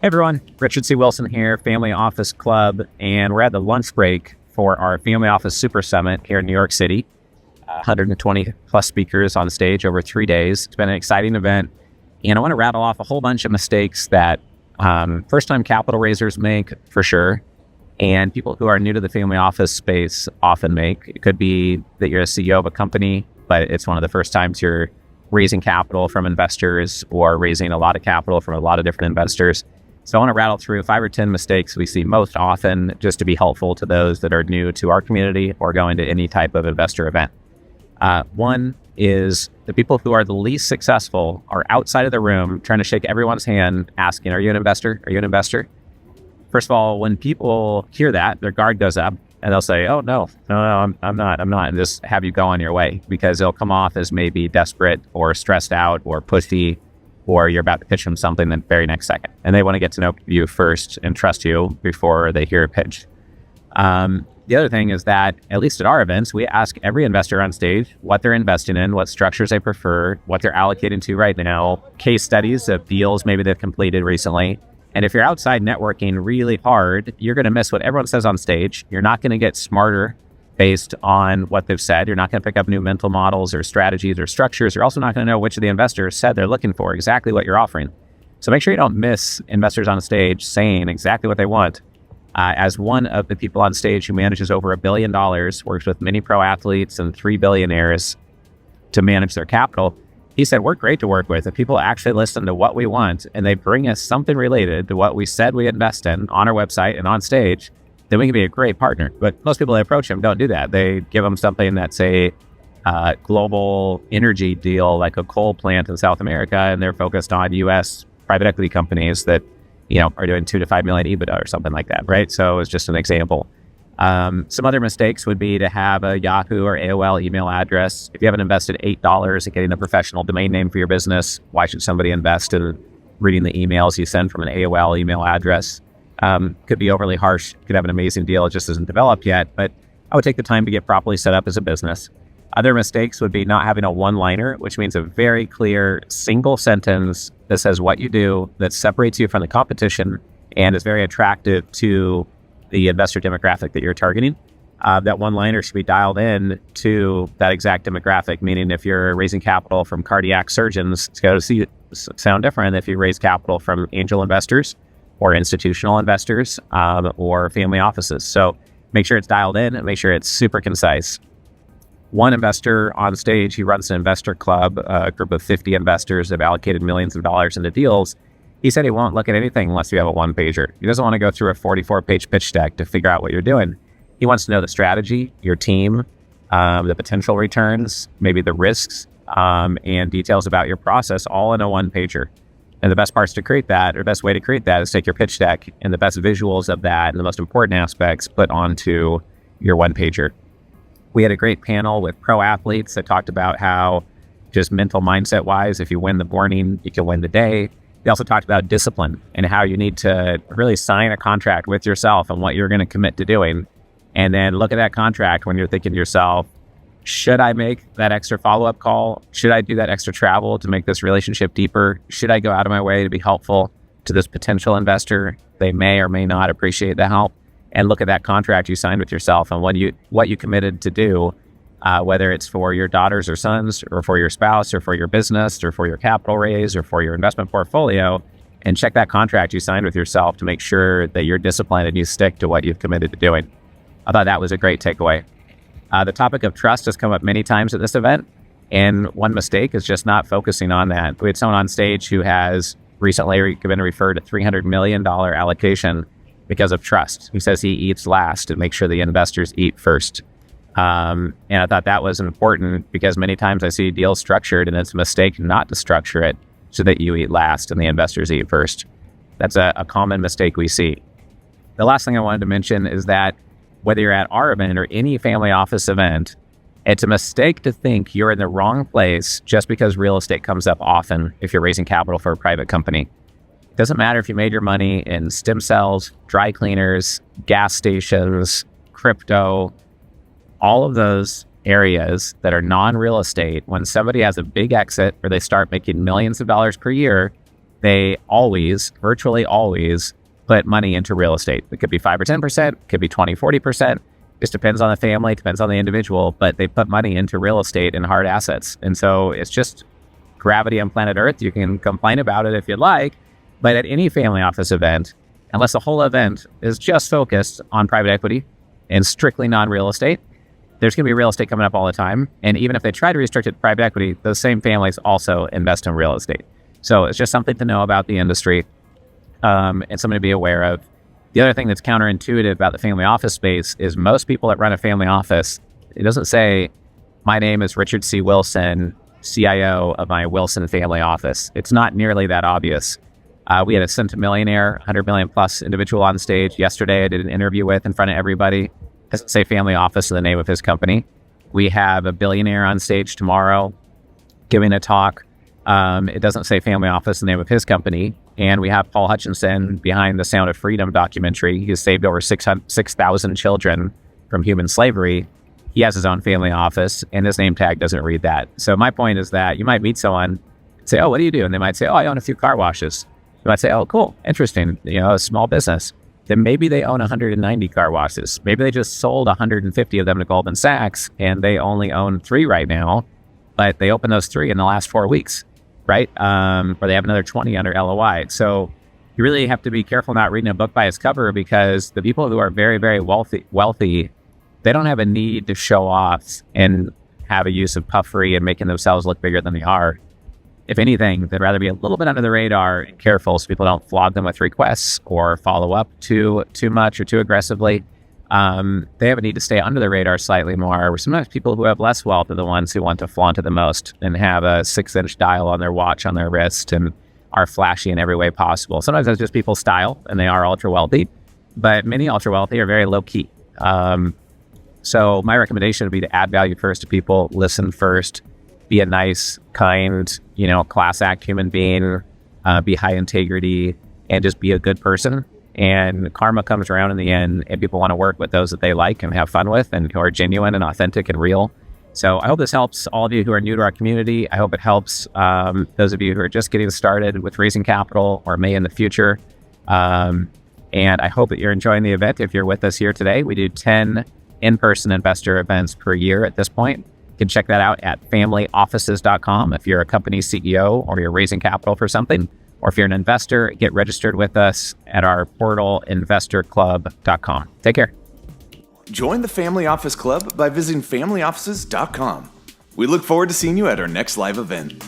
Hey everyone, Richard C. Wilson here, Family Office Club, and we're at the lunch break for our Family Office Super Summit here in New York City. 120 plus speakers on stage over 3 days. It's been an exciting event, and I want to rattle off a whole bunch of mistakes that first-time capital raisers make, for sure, and people who are new to the family office space often make. It could be that you're a CEO of a company, but it's one of the first times you're raising capital from investors or raising a lot of capital from a lot of different investors. So I want to rattle through 5 or 10 mistakes we see most often just to be helpful to those that are new to our community or going to any type of investor event. One is the people who are the least successful are outside of the room trying to shake everyone's hand asking, are you an investor? Are you an investor? First of all, when people hear that, their guard goes up and they'll say, oh, no, I'm not, and just have you go on your way because they'll come off as maybe desperate or stressed out or pushy, or you're about to pitch them something the very next second. And they want to get to know you first and trust you before they hear a pitch. The other thing is that, at least at our events, we ask every investor on stage what they're investing in, what structures they prefer, what they're allocating to right now, case studies of deals maybe they've completed recently. And if you're outside networking really hard, you're going to miss what everyone says on stage. You're not going to get smarter based on what they've said. You're not going to pick up new mental models or strategies or structures. You're also not going to know which of the investors said they're looking for, exactly what you're offering. So make sure you don't miss investors on stage saying exactly what they want. As one of the people on stage who manages over $1 billion, works with many pro athletes and 3 billionaires to manage their capital, he said, we're great to work with. If people actually listen to what we want and they bring us something related to what we said we invest in on our website and on stage, then we can be a great partner. But most people that approach him don't do that. They give him something that's a global energy deal, like a coal plant in South America, and they're focused on U.S. private equity companies that are doing 2 to 5 million EBITDA or something like that, right? So it's just an example. Some other mistakes would be to have a Yahoo or AOL email address. If you haven't invested $8 in getting a professional domain name for your business, why should somebody invest in reading the emails you send from an AOL email address? Could be overly harsh, could have an amazing deal, it just isn't developed yet, but I would take the time to get properly set up as a business. Other mistakes would be not having a one-liner, which means a very clear single sentence that says what you do, that separates you from the competition and is very attractive to the investor demographic that you're targeting. That one-liner should be dialed in to that exact demographic, meaning if you're raising capital from cardiac surgeons, it's going to sound different if you raise capital from angel investors or institutional investors or family offices. So make sure it's dialed in and make sure it's super concise. One investor on stage, he runs an investor club, a group of 50 investors have allocated millions of dollars into deals. He said he won't look at anything unless you have a one-pager. He doesn't want to go through a 44-page pitch deck to figure out what you're doing. He wants to know the strategy, your team, the potential returns, maybe the risks, and details about your process, all in a one-pager. And the best parts to create that, or best way to create that, is take your pitch deck and the best visuals of that and the most important aspects put onto your one-pager. We had a great panel with pro athletes that talked about how, just mental mindset wise, if you win the morning, you can win the day. They also talked about discipline and how you need to really sign a contract with yourself and what you're going to commit to doing. And then look at that contract when you're thinking to yourself, should I make that extra follow-up call? Should I do that extra travel to make this relationship deeper? Should I go out of my way to be helpful to this potential investor? They may or may not appreciate the help. And look at that contract you signed with yourself and what you committed to do, whether it's for your daughters or sons or for your spouse or for your business or for your capital raise or for your investment portfolio, and check that contract you signed with yourself to make sure that you're disciplined and you stick to what you've committed to doing. I thought that was a great takeaway. The topic of trust has come up many times at this event, and one mistake is just not focusing on that. We had someone on stage who has recently been referred a $300 million allocation because of trust. He says he eats last and makes sure the investors eat first. And I thought that was important because many times I see deals structured and it's a mistake not to structure it so that you eat last and the investors eat first. That's a common mistake we see. The last thing I wanted to mention is that whether you're at our event or any family office event, it's a mistake to think you're in the wrong place just because real estate comes up often if you're raising capital for a private company. It doesn't matter if you made your money in stem cells, dry cleaners, gas stations, crypto, all of those areas that are non-real estate. When somebody has a big exit or they start making millions of dollars per year, they always, virtually always, put money into real estate. It could be 5 or 10%, could be 20, 40%. Just depends on the family, depends on the individual, but they put money into real estate and hard assets. And so it's just gravity on planet Earth. You can complain about it if you'd like, but at any family office event, unless the whole event is just focused on private equity and strictly non-real estate, there's going to be real estate coming up all the time. And even if they try to restrict it to private equity, those same families also invest in real estate. So it's just something to know about the industry and something to be aware of. The other thing that's counterintuitive about the family office space is most people that run a family office, it doesn't say, my name is Richard C. Wilson, CIO of my Wilson family office. It's not nearly that obvious. We had a centimillionaire, 100 million plus individual on stage yesterday. I did an interview with in front of everybody. It doesn't say family office in the name of his company. We have a billionaire on stage tomorrow giving a talk. It doesn't say family office in the name of his company. And we have Paul Hutchinson behind the Sound of Freedom documentary. He's saved over 6,000 children from human slavery. He has his own family office, and his name tag doesn't read that. So my point is that you might meet someone, say, oh, what do you do? And they might say, oh, I own a few car washes. You might say, oh, cool, interesting, a small business. Then maybe they own 190 car washes. Maybe they just sold 150 of them to Goldman Sachs, and they only own 3 right now, but they opened those 3 in the last 4 weeks. Right? Or they have another 20 under LOI. So you really have to be careful not reading a book by its cover, because the people who are very, very wealthy, they don't have a need to show off and have a use of puffery and making themselves look bigger than they are. If anything, they'd rather be a little bit under the radar and careful so people don't flog them with requests or follow up too much or too aggressively. They have a need to stay under the radar slightly more. Sometimes people who have less wealth are the ones who want to flaunt it the most and have a 6-inch dial on their watch on their wrist and are flashy in every way possible. Sometimes that's just people's style and they are ultra wealthy, but many ultra wealthy are very low key. So my recommendation would be to add value first to people, listen first, be a nice, kind, class act human being, be high integrity, and just be a good person. And karma comes around in the end, and people want to work with those that they like and have fun with and who are genuine and authentic and real. So I hope this helps all of you who are new to our community. I hope it helps those of you who are just getting started with raising capital or may in the future. And I hope that you're enjoying the event. If you're with us here today, we do 10 in-person investor events per year at this point. You can check that out at familyoffices.com if you're a company CEO or you're raising capital for something. Or if you're an investor, get registered with us at our portal, investorclub.com. Take care. Join the Family Office Club by visiting familyoffices.com. We look forward to seeing you at our next live event.